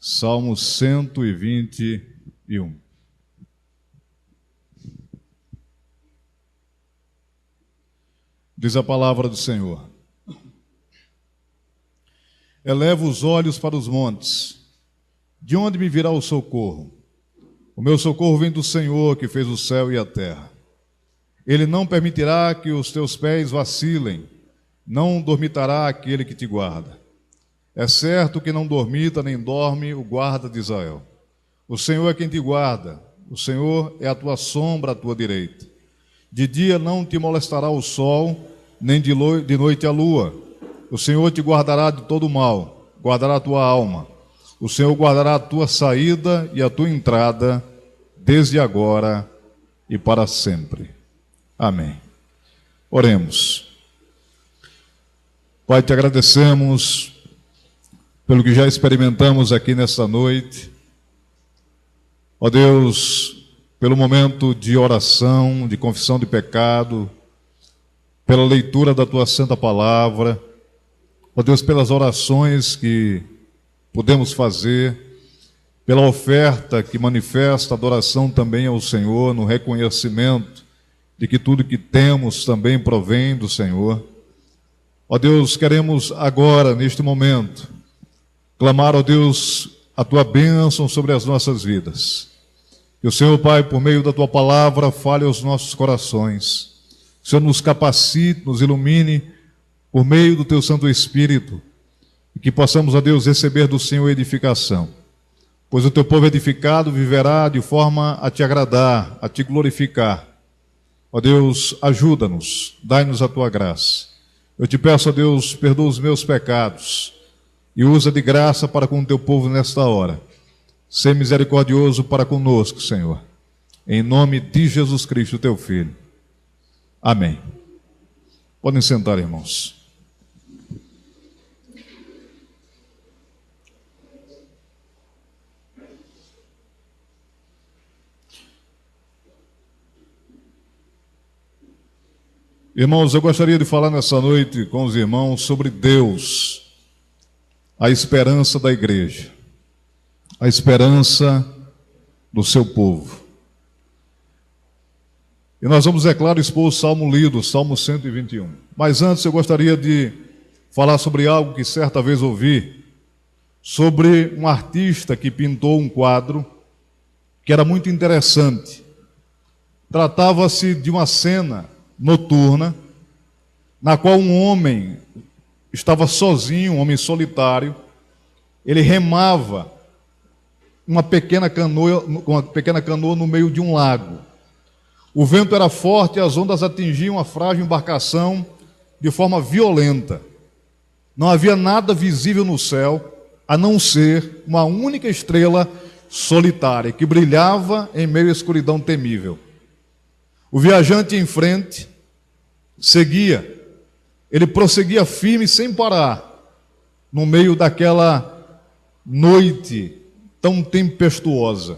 Salmo 121. Diz a palavra do Senhor: Eleva os olhos para os montes, de onde me virá o socorro? O meu socorro vem do Senhor, que fez o céu e a terra. Ele não permitirá que os teus pés vacilem, não dormitará aquele que te guarda. É certo que não dormita nem dorme o guarda de Israel. O Senhor é quem te guarda, o Senhor é a tua sombra à tua direita. De dia não te molestará o sol, nem de noite a lua. O Senhor te guardará de todo mal, guardará a tua alma. O Senhor guardará a tua saída e a tua entrada, desde agora e para sempre. Amém. Oremos. Pai, te agradecemos pelo que já experimentamos aqui nesta noite. Ó Deus, pelo momento de oração, de confissão de pecado, pela leitura da tua santa palavra. Ó Deus, pelas orações que podemos fazer, pela oferta que manifesta adoração também ao Senhor, no reconhecimento de que tudo que temos também provém do Senhor. Ó Deus, queremos agora, neste momento, clamar, ó Deus, a tua bênção sobre as nossas vidas. Que o Senhor, Pai, por meio da tua palavra, fale aos nossos corações. Que o Senhor nos capacite, nos ilumine por meio do teu Santo Espírito, e que possamos, ó Deus, receber do Senhor edificação. Pois o teu povo edificado viverá de forma a te agradar, a te glorificar. Ó Deus, ajuda-nos, dai-nos a tua graça. Eu te peço, ó Deus, perdoa os meus pecados e usa de graça para com o teu povo nesta hora. Sê misericordioso para conosco, Senhor. Em nome de Jesus Cristo, teu Filho. Amém. Podem sentar, irmãos. Irmãos, eu gostaria de falar nessa noite com os irmãos sobre Deus, a esperança da igreja, a esperança do seu povo. E nós vamos, é claro, expor o salmo lido, o Salmo 121. Mas antes eu gostaria de falar sobre algo que certa vez ouvi, sobre um artista que pintou um quadro que era muito interessante. Tratava-se de uma cena noturna, na qual um homem estava sozinho, um homem solitário. Ele remava uma pequena canoa no meio de um lago. O vento era forte e as ondas atingiam a frágil embarcação de forma violenta. Não havia nada visível no céu, a não ser uma única estrela solitária que brilhava em meio à escuridão temível. O viajante em frente seguia, ele prosseguia firme sem parar, no meio daquela noite tão tempestuosa.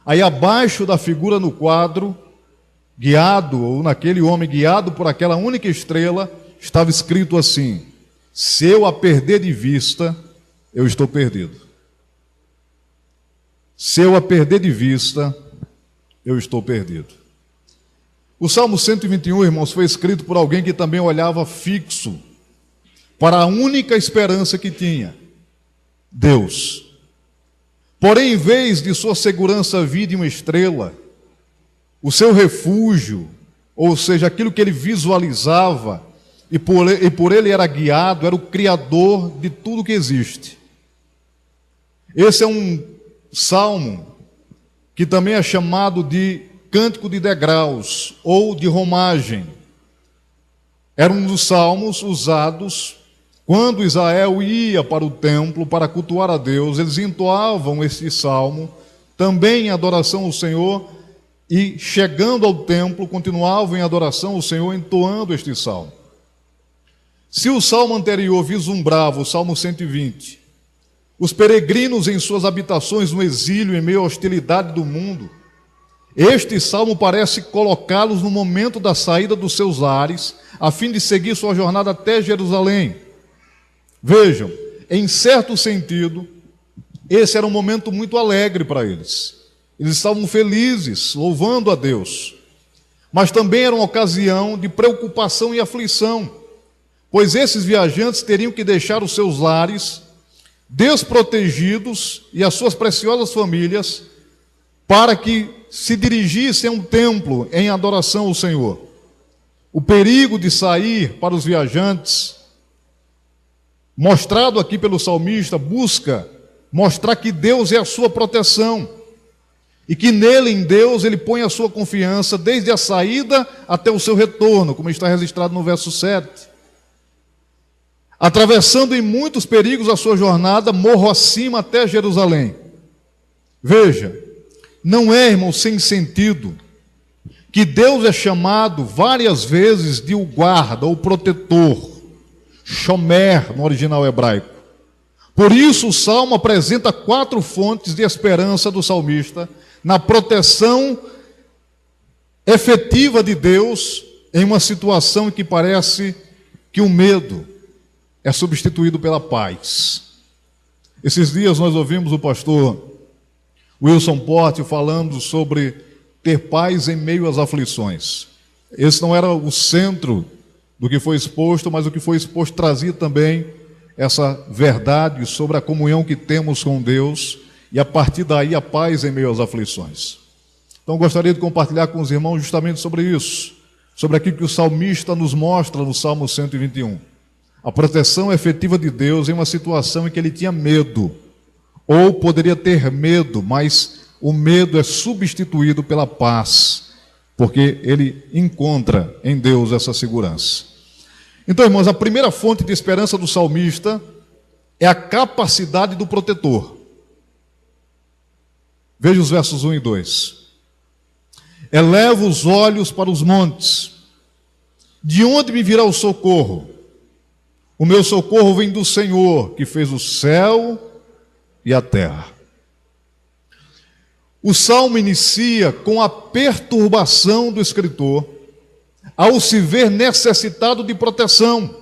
Aí abaixo da figura no quadro, guiado, ou naquele homem guiado por aquela única estrela, estava escrito assim: se eu a perder de vista, eu estou perdido. Se eu a perder de vista, eu estou perdido. O Salmo 121, irmãos, foi escrito por alguém que também olhava fixo para a única esperança que tinha: Deus. Porém, em vez de sua segurança vir de uma estrela, o seu refúgio, ou seja, aquilo que ele visualizava e por ele era guiado, era o Criador de tudo que existe. Esse é um salmo que também é chamado de cântico de degraus ou de romagem. Era um dos salmos usados quando Israel ia para o templo para cultuar a Deus. Eles entoavam este salmo também em adoração ao Senhor, e chegando ao templo continuavam em adoração ao Senhor entoando este salmo. Se o salmo anterior vislumbrava, o Salmo 120, os peregrinos em suas habitações no exílio em meio à hostilidade do mundo, este salmo parece colocá-los no momento da saída dos seus lares, a fim de seguir sua jornada até Jerusalém. Vejam, em certo sentido, Esse era um momento muito alegre para eles. Eles estavam felizes, louvando a Deus. Mas também era uma ocasião de preocupação e aflição, pois esses viajantes teriam que deixar os seus lares desprotegidos e as suas preciosas famílias para que se dirigissem a um templo em adoração ao Senhor. O perigo de sair para os viajantes, mostrado aqui pelo salmista, busca mostrar que Deus é a sua proteção e que nele, em Deus, ele põe a sua confiança desde a saída até o seu retorno, como está registrado no verso 7. Atravessando em muitos perigos a sua jornada, morro acima até Jerusalém. Veja, não é, irmão, sem sentido que Deus é chamado várias vezes de o guarda, o protetor, shomer no original hebraico. Por isso o Salmo apresenta 4 fontes de esperança do salmista na proteção efetiva de Deus em uma situação em que parece que o medo é substituído pela paz. Esses dias nós ouvimos o pastor Wilson Porte falando sobre ter paz em meio às aflições. Esse não era o centro do que foi exposto, mas o que foi exposto trazia também essa verdade sobre a comunhão que temos com Deus e a partir daí a paz em meio às aflições. Então gostaria de compartilhar com os irmãos justamente sobre isso, sobre aquilo que o salmista nos mostra no Salmo 121. A proteção efetiva de Deus em uma situação em que ele tinha medo, ou poderia ter medo, mas o medo é substituído pela paz, porque ele encontra em Deus essa segurança. Então, irmãos, a primeira fonte de esperança do salmista é a capacidade do protetor. Veja os versos 1 e 2. Elevo os olhos para os montes. De onde me virá o socorro? O meu socorro vem do Senhor, que fez o céu e a terra. O salmo inicia com a perturbação do escritor ao se ver necessitado de proteção.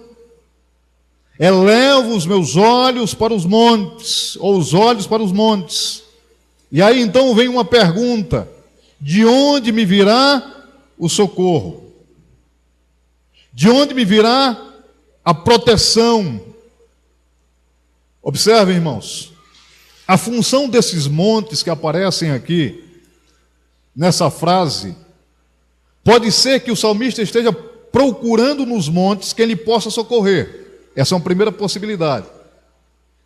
Elevo os meus olhos para os montes, ou os olhos para os montes. E aí então vem uma pergunta: de onde me virá o socorro? De onde me virá a proteção? Observem, irmãos, a função desses montes que aparecem aqui, nessa frase, pode ser que o salmista esteja procurando nos montes quem lhe possa socorrer. Essa é uma primeira possibilidade.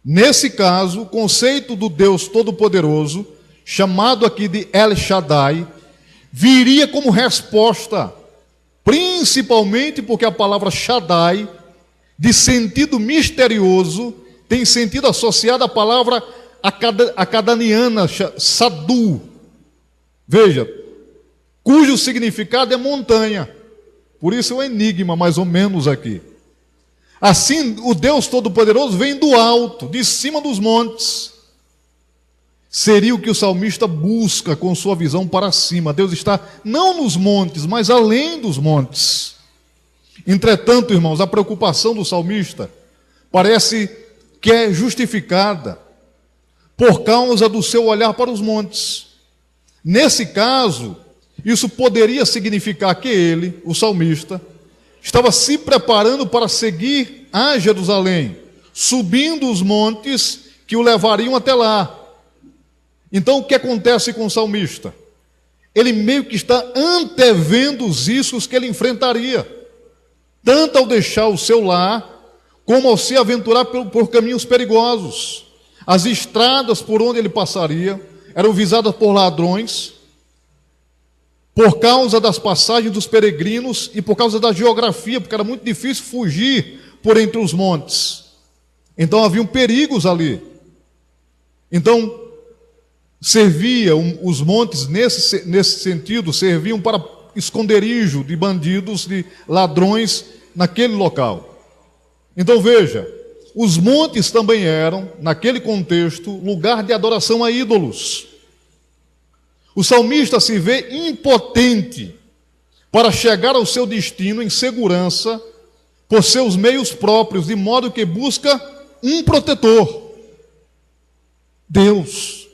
Nesse caso, o conceito do Deus Todo-Poderoso, chamado aqui de El Shaddai, viria como resposta, principalmente porque a palavra Shaddai, de sentido misterioso, tem sentido associado à palavra acadaniana, Sadu. Veja, cujo significado é montanha. Por isso é um enigma, mais ou menos aqui. Assim, o Deus Todo-Poderoso vem do alto, de cima dos montes. Seria o que o salmista busca com sua visão para cima. Deus está não nos montes, mas além dos montes. Entretanto, irmãos, a preocupação do salmista parece que é justificada por causa do seu olhar para os montes. Nesse caso, isso poderia significar que ele, o salmista, estava se preparando para seguir a Jerusalém, subindo os montes que o levariam até lá. Então, o que acontece com o salmista? Ele meio que está antevendo os riscos que ele enfrentaria, tanto ao deixar o seu lar, como ao se aventurar por caminhos perigosos. As estradas por onde ele passaria eram visadas por ladrões, por causa das passagens dos peregrinos e por causa da geografia, porque era muito difícil fugir por entre os montes. Então haviam perigos ali. Então, os montes, nesse sentido, serviam para esconderijo de bandidos, de ladrões naquele local. Então veja, os montes também eram, naquele contexto, lugar de adoração a ídolos. O salmista se vê impotente para chegar ao seu destino em segurança por seus meios próprios, de modo que busca um protetor. Deus.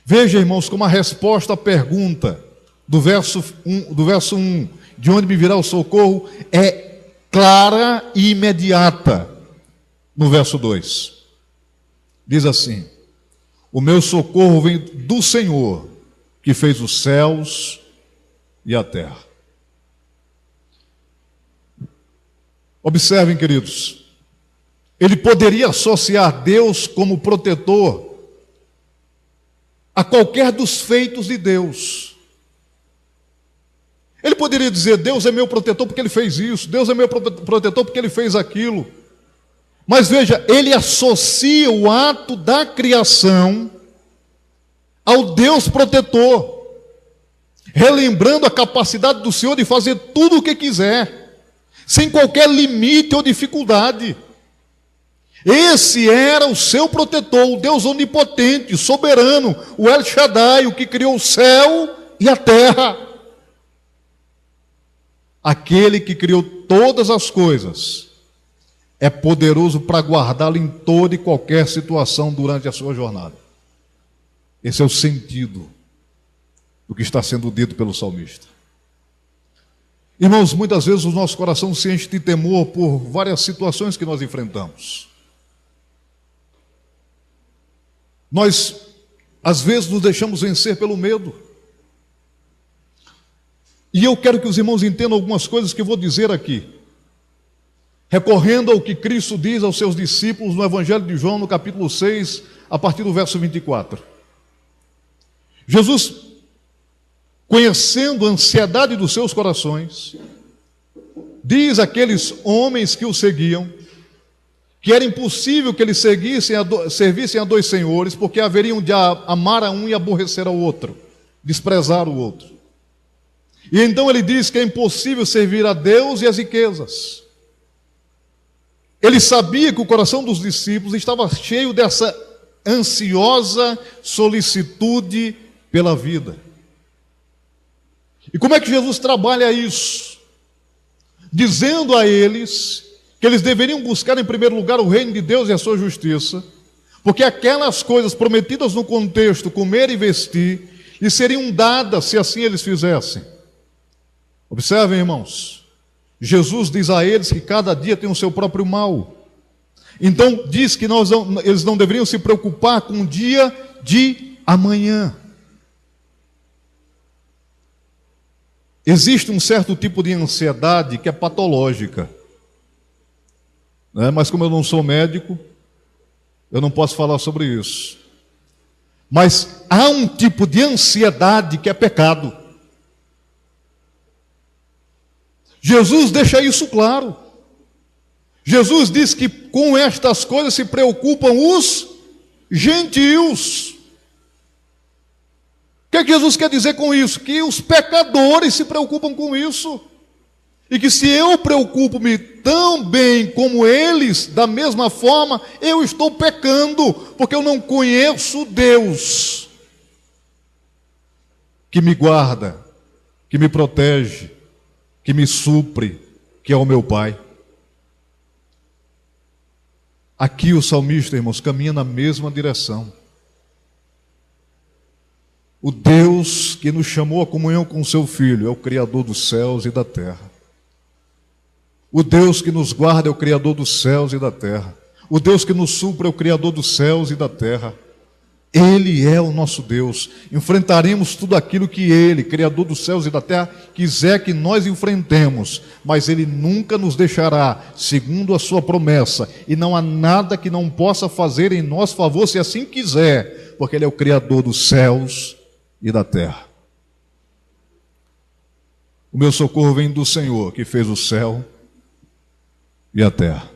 Veja, irmãos, como a resposta à pergunta do verso 1, de onde me virá o socorro, é clara e imediata no verso 2. Diz assim: o meu socorro vem do Senhor, que fez os céus e a terra. Observem, queridos, ele poderia associar Deus como protetor a qualquer dos feitos de Deus. Ele poderia dizer: Deus é meu protetor porque Ele fez isso, Deus é meu protetor porque Ele fez aquilo. Mas veja, ele associa o ato da criação ao Deus protetor, relembrando a capacidade do Senhor de fazer tudo o que quiser, sem qualquer limite ou dificuldade. Esse era o seu protetor, o Deus onipotente, soberano, o El Shaddai, o que criou o céu e a terra. Aquele que criou todas as coisas é poderoso para guardá-lo em toda e qualquer situação durante a sua jornada. Esse é o sentido do que está sendo dito pelo salmista. Irmãos, muitas vezes o nosso coração se enche de temor por várias situações que nós enfrentamos. Nós, às vezes, nos deixamos vencer pelo medo. E eu quero que os irmãos entendam algumas coisas que eu vou dizer aqui, recorrendo ao que Cristo diz aos seus discípulos no Evangelho de João, no capítulo 6, a partir do verso 24. Jesus, conhecendo a ansiedade dos seus corações, diz àqueles homens que o seguiam que era impossível que eles servissem a dois senhores, porque haveriam de amar a um e aborrecer ao outro, desprezar o outro. E então ele diz que é impossível servir a Deus e as riquezas. Ele sabia que o coração dos discípulos estava cheio dessa ansiosa solicitude pela vida. E como é que Jesus trabalha isso? Dizendo a eles que eles deveriam buscar em primeiro lugar o reino de Deus e a sua justiça, porque aquelas coisas prometidas no contexto, comer e vestir, lhes seriam dadas se assim eles fizessem. Observem, irmãos, Jesus diz a eles que cada dia tem o seu próprio mal. Então diz que eles não deveriam se preocupar com o dia de amanhã. Existe um certo tipo de ansiedade que é patológica, né? Mas como eu não sou médico, eu não posso falar sobre isso. Mas há um tipo de ansiedade que é pecado. Jesus deixa isso claro. Jesus diz que com estas coisas se preocupam os gentios. O que Jesus quer dizer com isso? Que os pecadores se preocupam com isso. E que se eu preocupo-me tão bem como eles, da mesma forma, eu estou pecando, porque eu não conheço Deus que me guarda, que me protege, que me supre, que é o meu Pai. Aqui o salmista, irmãos, caminha na mesma direção. O Deus que nos chamou à comunhão com o seu Filho é o Criador dos céus e da terra. O Deus que nos guarda é o Criador dos céus e da terra. O Deus que nos supre é o Criador dos céus e da terra. Ele é o nosso Deus. Enfrentaremos tudo aquilo que Ele, Criador dos céus e da terra, quiser que nós enfrentemos, mas Ele nunca nos deixará, segundo a sua promessa, e não há nada que não possa fazer em nosso favor, se assim quiser, porque Ele é o Criador dos céus e da terra. O meu socorro vem do Senhor, que fez o céu e a terra.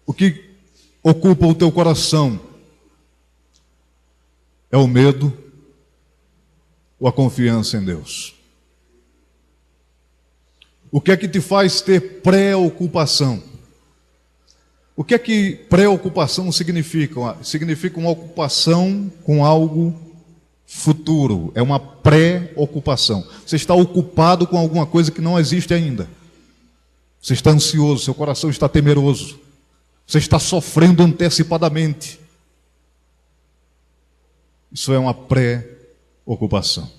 O que ocupa o teu coração é o medo ou a confiança em Deus? O que é que te faz ter preocupação? O que é que preocupação significa? Significa uma ocupação com algo futuro, é uma pré-ocupação. Você está ocupado com alguma coisa que não existe ainda. Você está ansioso, seu coração está temeroso. Você está sofrendo antecipadamente. Isso é uma pré-ocupação.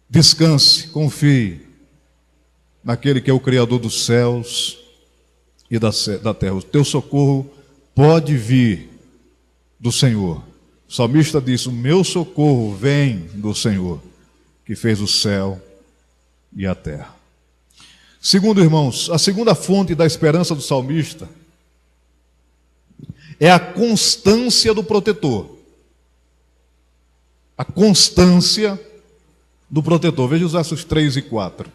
Descanse, confie naquele que é o Criador dos céus e da terra. O teu socorro pode vir do Senhor. O salmista diz: o meu socorro vem do Senhor, que fez o céu e a terra. Segundo, irmãos, a segunda fonte da esperança do salmista é a constância do protetor. A constância do protetor. Veja os versos 3 e 4.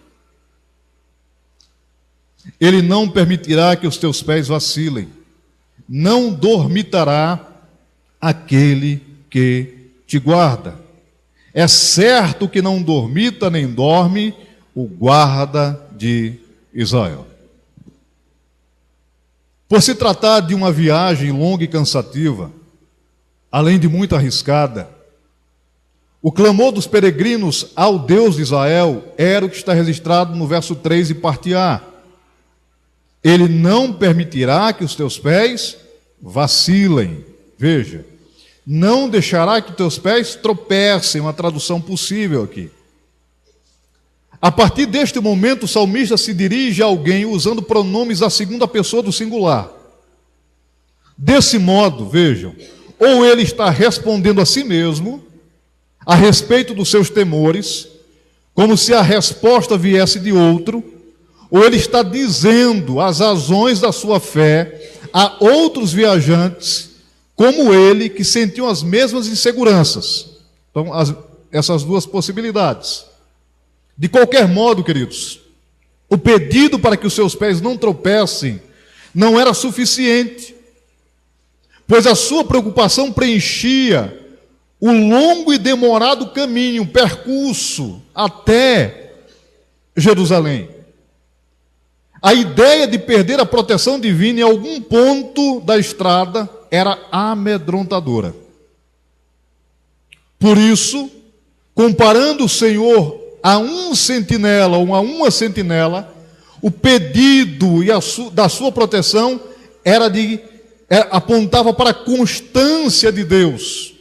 Ele não permitirá que os teus pés vacilem, não dormitará aquele que te guarda. É certo que não dormita nem dorme o guarda de Israel. Por se tratar de uma viagem longa e cansativa, além de muito arriscada, o clamor dos peregrinos ao Deus de Israel era o que está registrado no verso 3 e parte A. Ele não permitirá que os teus pés vacilem. Veja, não deixará que teus pés tropecem, uma tradução possível aqui. A partir deste momento, o salmista se dirige a alguém usando pronomes da segunda pessoa do singular. Desse modo, vejam, ou ele está respondendo a si mesmo a respeito dos seus temores, como se a resposta viesse de outro, ou ele está dizendo as razões da sua fé a outros viajantes, como ele, que sentiam as mesmas inseguranças. Então, essas duas possibilidades. De qualquer modo, queridos, o pedido para que os seus pés não tropecem não era suficiente, pois a sua preocupação preenchia o longo e demorado caminho, percurso até Jerusalém. A ideia de perder a proteção divina em algum ponto da estrada era amedrontadora. Por isso, comparando o Senhor a um sentinela ou a uma sentinela, o pedido da sua proteção apontava para a constância de Deus.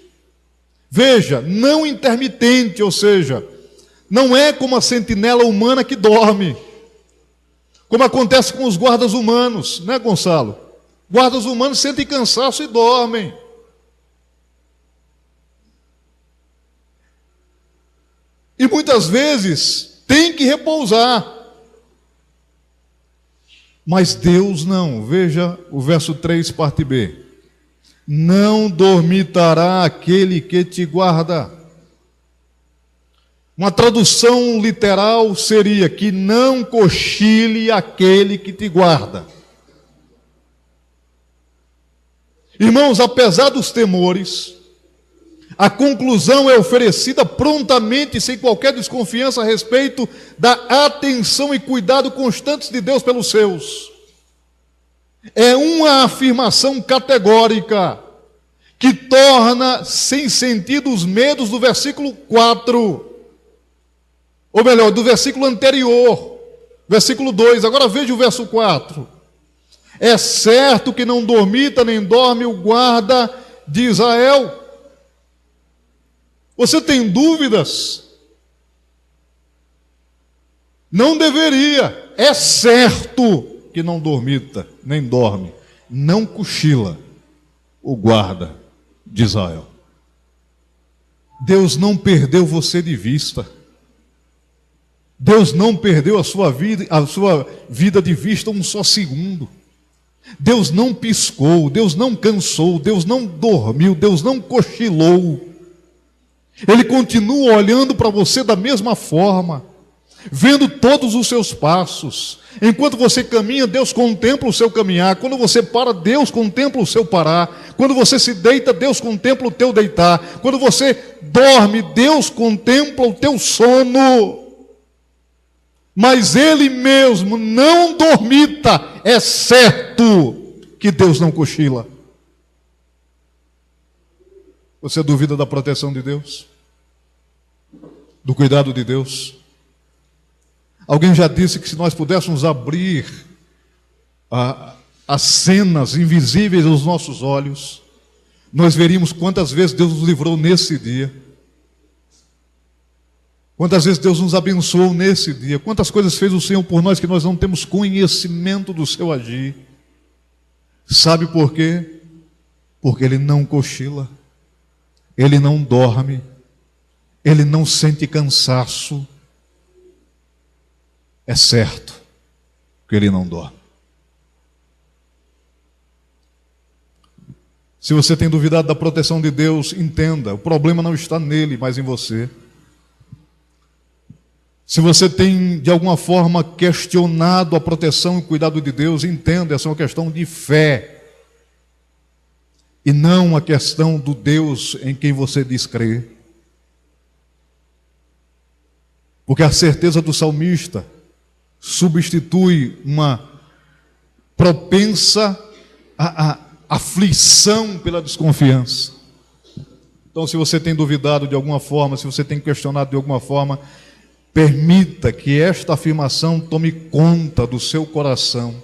Veja, não intermitente, ou seja, não é como a sentinela humana que dorme, como acontece com os guardas humanos, né, Gonçalo? Guardas humanos sentem cansaço e dormem. E muitas vezes tem que repousar. Mas Deus não. Veja o verso 3, parte B. Não dormitará aquele que te guarda. Uma tradução literal seria que não cochile aquele que te guarda. Irmãos, apesar dos temores, a conclusão é oferecida prontamente, sem qualquer desconfiança a respeito da atenção e cuidado constantes de Deus pelos seus. É uma afirmação categórica que torna sem sentido os medos do versículo 4. Ou melhor, do versículo anterior, versículo 2. Agora veja o verso 4. É certo que não dormita nem dorme o guarda de Israel. Você tem dúvidas? Não deveria. É certo que não dormita, nem dorme, não cochila o guarda de Israel. Deus não perdeu você de vista. Deus não perdeu a sua vida de vista um só segundo. Deus não piscou, Deus não cansou, Deus não dormiu, Deus não cochilou. Ele continua olhando para você da mesma forma, vendo todos os seus passos. Enquanto você caminha, Deus contempla o seu caminhar. Quando você para, Deus contempla o seu parar. Quando você se deita, Deus contempla o teu deitar. Quando você dorme, Deus contempla o teu sono. Mas Ele mesmo não dormita. É certo que Deus não cochila. Você duvida da proteção de Deus? Do cuidado de Deus? Alguém já disse que se nós pudéssemos abrir as cenas invisíveis aos nossos olhos, nós veríamos quantas vezes Deus nos livrou nesse dia, quantas vezes Deus nos abençoou nesse dia, quantas coisas fez o Senhor por nós que nós não temos conhecimento do seu agir. Sabe por quê? Porque Ele não cochila, Ele não dorme, Ele não sente cansaço. É certo que Ele não dorme. Se você tem duvidado da proteção de Deus, entenda, o problema não está nele, mas em você. Se você tem, de alguma forma, questionado a proteção e o cuidado de Deus, entenda, essa é uma questão de fé. E não uma questão do Deus em quem você diz crer. Porque a certeza do salmista substitui uma propensa a aflição pela desconfiança. Então, se você tem duvidado de alguma forma, se você tem questionado de alguma forma, permita que esta afirmação tome conta do seu coração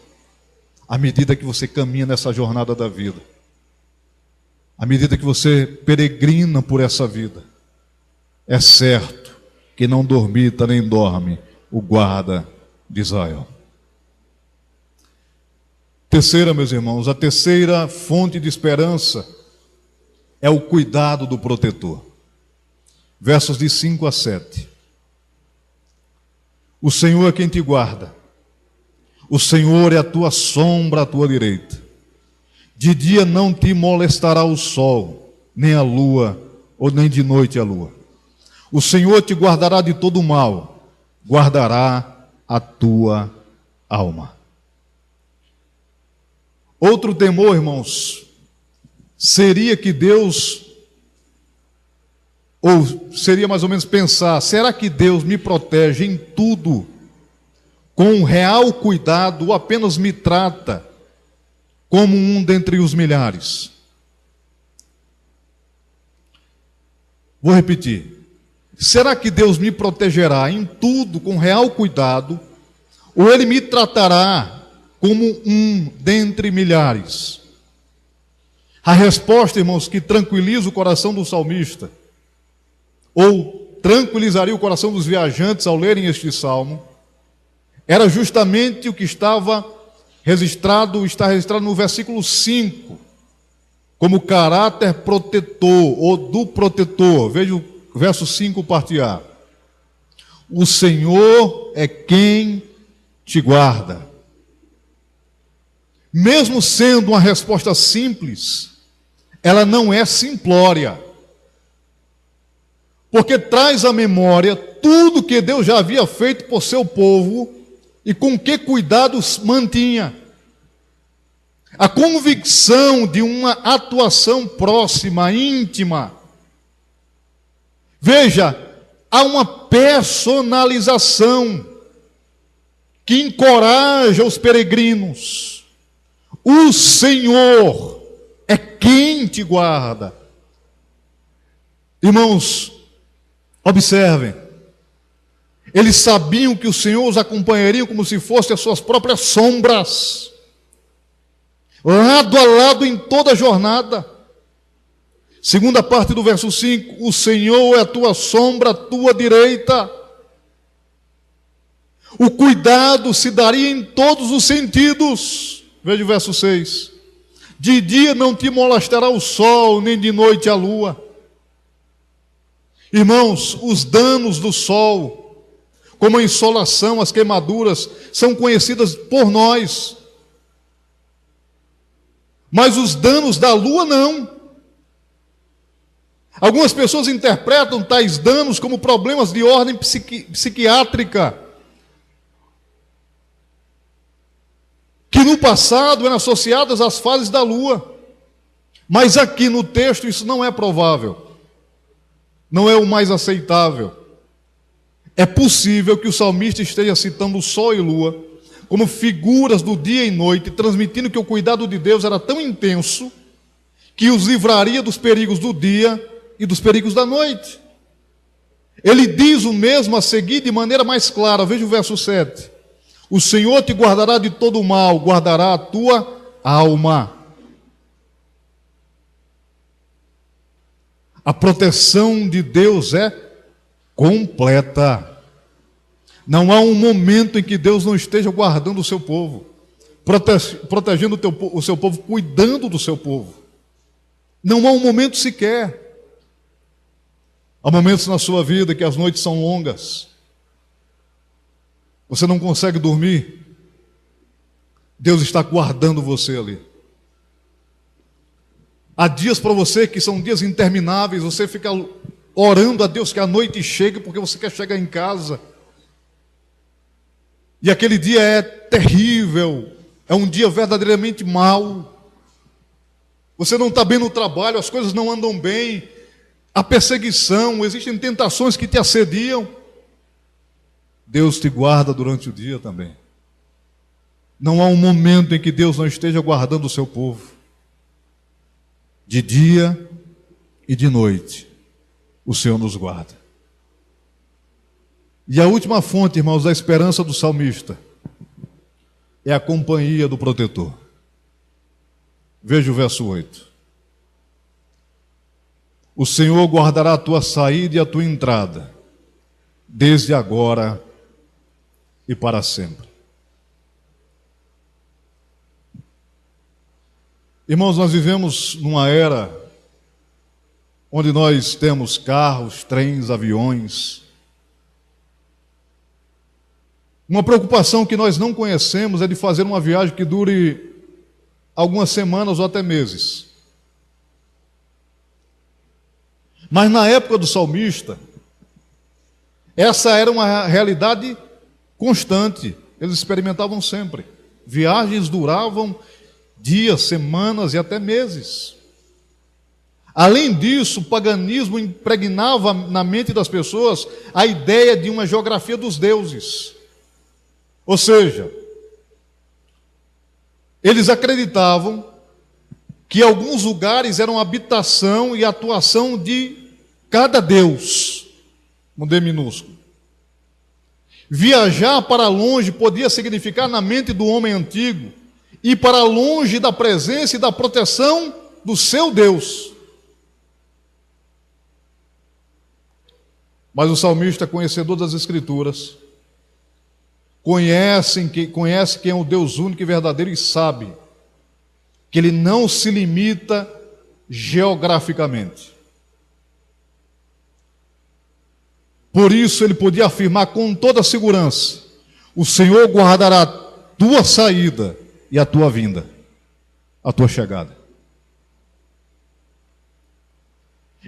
à medida que você caminha nessa jornada da vida, à medida que você peregrina por essa vida. É certo que não dormita nem dorme o guarda de Israel. Terceira, meus irmãos, a terceira fonte de esperança é o cuidado do protetor. Versos de 5 a 7. O Senhor é quem te guarda. O Senhor é a tua sombra à tua direita. De dia não te molestará o sol, nem a lua, ou nem de noite a lua. O Senhor te guardará de todo mal, guardará a tua alma. Outro temor, irmãos, seria que Deus, ou seria mais ou menos pensar, será que Deus me protege em tudo, com real cuidado, ou apenas me trata como um dentre os milhares? Vou repetir. Será que Deus me protegerá em tudo com real cuidado, ou Ele me tratará como um dentre milhares? A resposta, irmãos, que tranquiliza o coração do salmista, ou tranquilizaria o coração dos viajantes ao lerem este salmo, era justamente o que está registrado no versículo 5, como caráter protetor, ou do protetor. Veja o verso 5, parte A. O Senhor é quem te guarda. Mesmo sendo uma resposta simples, ela não é simplória, porque traz à memória tudo que Deus já havia feito por seu povo e com que cuidados mantinha. A convicção de uma atuação próxima, íntima. Veja, há uma personalização que encoraja os peregrinos. O Senhor é quem te guarda. Irmãos, observem. Eles sabiam que o Senhor os acompanharia como se fossem as suas próprias sombras, lado a lado em toda a jornada. Segunda parte do verso 5, o Senhor é a tua sombra à tua direita. O cuidado se daria em todos os sentidos. Veja o verso 6. De dia não te molestará o sol, nem de noite a lua. Irmãos, os danos do sol, como a insolação, as queimaduras, são conhecidas por nós. Mas os danos da lua não. Algumas pessoas interpretam tais danos como problemas de ordem psiquiátrica, que no passado eram associadas às fases da lua. Mas aqui no texto isso não é provável, não é o mais aceitável. É possível que o salmista esteja citando o sol e lua como figuras do dia e noite, transmitindo que o cuidado de Deus era tão intenso que os livraria dos perigos do dia e dos perigos da noite. Ele diz o mesmo a seguir de maneira mais clara. Veja o verso 7. O Senhor te guardará de todo o mal, guardará a tua alma. A proteção de Deus é completa. Não há um momento em que Deus não esteja guardando o seu povo, protegendo o seu povo, cuidando do seu povo. Não há um momento sequer. Há momentos na sua vida que as noites são longas. Você não consegue dormir. Deus está guardando você ali. Há dias para você que são dias intermináveis, você fica orando a Deus que a noite chegue porque você quer chegar em casa. E aquele dia é terrível, é um dia verdadeiramente mau. Você não está bem no trabalho, as coisas não andam bem, há perseguição, existem tentações que te assediam. Deus te guarda durante o dia também. Não há um momento em que Deus não esteja guardando o seu povo. De dia e de noite, o Senhor nos guarda. E a última fonte, irmãos, da esperança do salmista é a companhia do protetor. Veja o verso 8. O Senhor guardará a tua saída e a tua entrada, desde agora e para sempre. Irmãos, nós vivemos numa era onde nós temos carros, trens, aviões. Uma preocupação que nós não conhecemos é de fazer uma viagem que dure algumas semanas ou até meses. Mas na época do salmista, essa era uma realidade constante. Eles experimentavam sempre. Viagens duravam dias, semanas e até meses. Além disso, o paganismo impregnava na mente das pessoas a ideia de uma geografia dos deuses. Ou seja, eles acreditavam que alguns lugares eram habitação e atuação de cada deus, um D minúsculo. Viajar para longe podia significar, na mente do homem antigo, ir para longe da presença e da proteção do seu Deus. Mas o salmista, conhecedor das Escrituras, conhece quem é o Deus único e verdadeiro e sabe que ele não se limita geograficamente. Por isso ele podia afirmar com toda segurança: o Senhor guardará a tua saída e a tua vinda, a tua chegada.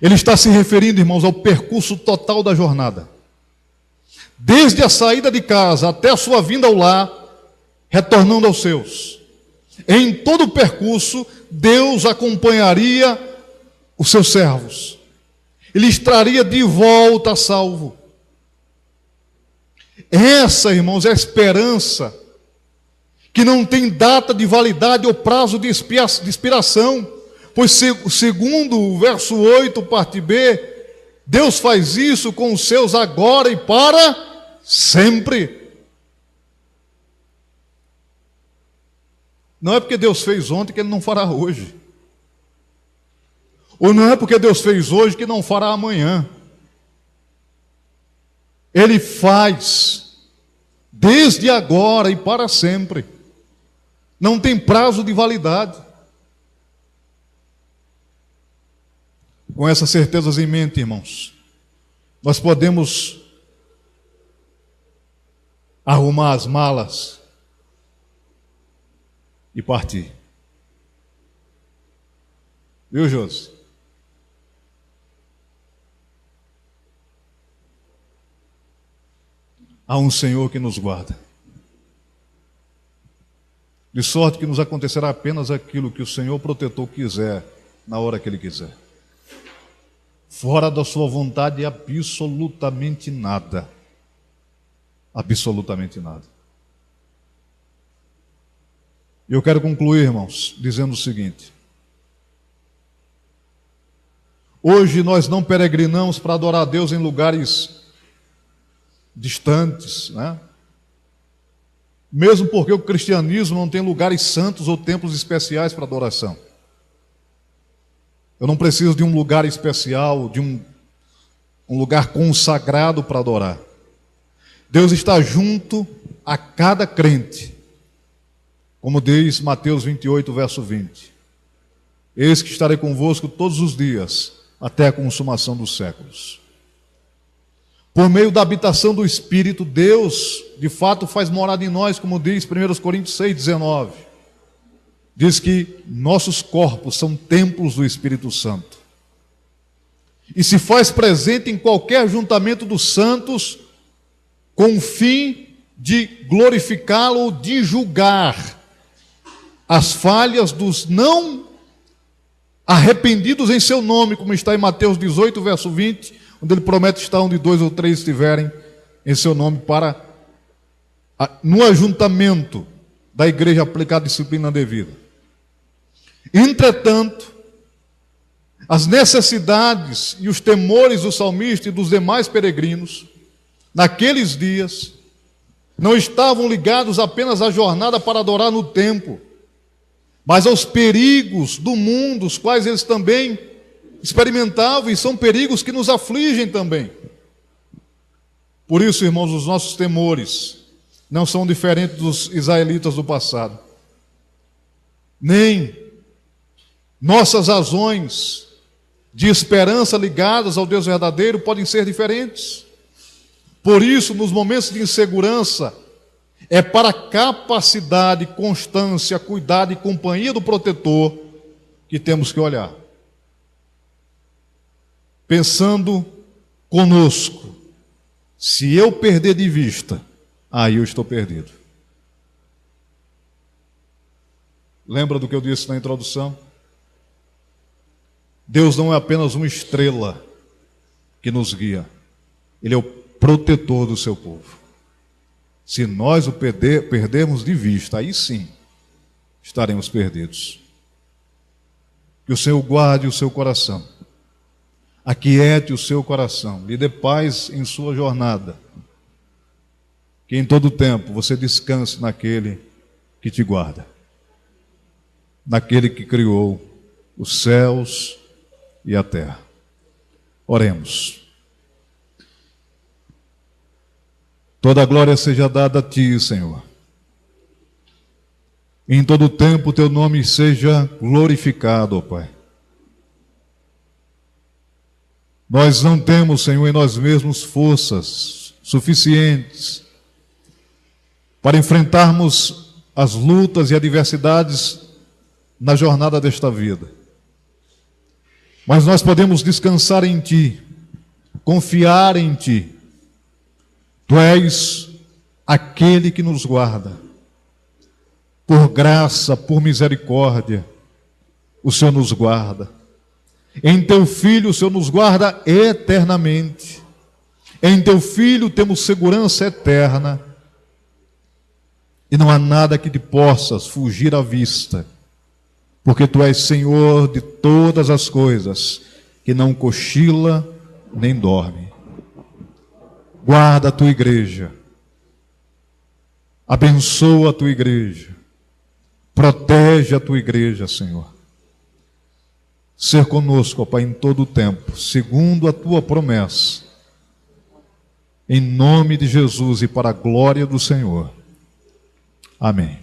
Ele está se referindo, irmãos, ao percurso total da jornada. Desde a saída de casa até a sua vinda ao lar, retornando aos seus. Em todo o percurso, Deus acompanharia os seus servos. Ele os traria de volta a salvo. Essa, irmãos, é a esperança que não tem data de validade ou prazo de expiração, pois segundo o verso 8, parte B, Deus faz isso com os seus agora e para sempre. Não é porque Deus fez ontem que Ele não fará hoje. Ou não é porque Deus fez hoje que não fará amanhã. Ele faz desde agora e para sempre. Não tem prazo de validade. Com essas certezas em mente, irmãos, nós podemos arrumar as malas e partir. Viu, Josi? Há um Senhor que nos guarda. De sorte que nos acontecerá apenas aquilo que o Senhor protetor quiser, na hora que Ele quiser. Fora da sua vontade, absolutamente nada. Absolutamente nada. E eu quero concluir, irmãos, dizendo o seguinte: hoje nós não peregrinamos para adorar a Deus em lugares distantes, né? Mesmo porque o cristianismo não tem lugares santos ou templos especiais para adoração. Eu não preciso de um lugar especial, de um lugar consagrado para adorar. Deus está junto a cada crente, como diz Mateus 28, verso 20. Eis que estarei convosco todos os dias, até a consumação dos séculos. Por meio da habitação do Espírito, Deus, de fato, faz morada em nós, como diz 1 Coríntios 6, 19. Diz que nossos corpos são templos do Espírito Santo. E se faz presente em qualquer ajuntamento dos santos, com o fim de glorificá-lo ou de julgar as falhas dos não arrependidos em seu nome, como está em Mateus 18, verso 20, onde ele promete estar onde 2 ou 3 estiverem em seu nome no ajuntamento da igreja aplicar a disciplina devida. Entretanto, as necessidades e os temores do salmista e dos demais peregrinos, naqueles dias, não estavam ligados apenas à jornada para adorar no templo, mas aos perigos do mundo, os quais eles também experimentavam, e são perigos que nos afligem também. Por isso, irmãos, os nossos temores não são diferentes dos israelitas do passado, nem nossas razões de esperança ligadas ao Deus verdadeiro podem ser diferentes. Por isso, nos momentos de insegurança, é para a capacidade, constância, cuidado e companhia do protetor que temos que olhar. Pensando conosco, se eu perder de vista, aí eu estou perdido. Lembra do que eu disse na introdução? Deus não é apenas uma estrela que nos guia, Ele é o protetor do seu povo. Se nós o perdermos de vista, aí sim estaremos perdidos. Que o Senhor guarde o seu coração, aquiete o seu coração, lhe dê paz em sua jornada, que em todo tempo você descanse naquele que te guarda, naquele que criou os céus e a terra. Oremos. Toda a glória seja dada a Ti, Senhor. Em todo tempo Teu nome seja glorificado, ó Pai. Nós não temos, Senhor, em nós mesmos forças suficientes para enfrentarmos as lutas e adversidades na jornada desta vida. Mas nós podemos descansar em Ti, confiar em Ti. Tu és aquele que nos guarda. Por graça, por misericórdia, o Senhor nos guarda. Em Teu Filho, o Senhor nos guarda eternamente. Em Teu Filho temos segurança eterna. E não há nada que te possas fugir à vista, porque Tu és Senhor de todas as coisas, que não cochila nem dorme. Guarda a Tua igreja, abençoa a Tua igreja, protege a Tua igreja, Senhor. Ser conosco, ó Pai, em todo o tempo, segundo a Tua promessa, em nome de Jesus e para a glória do Senhor. Amém.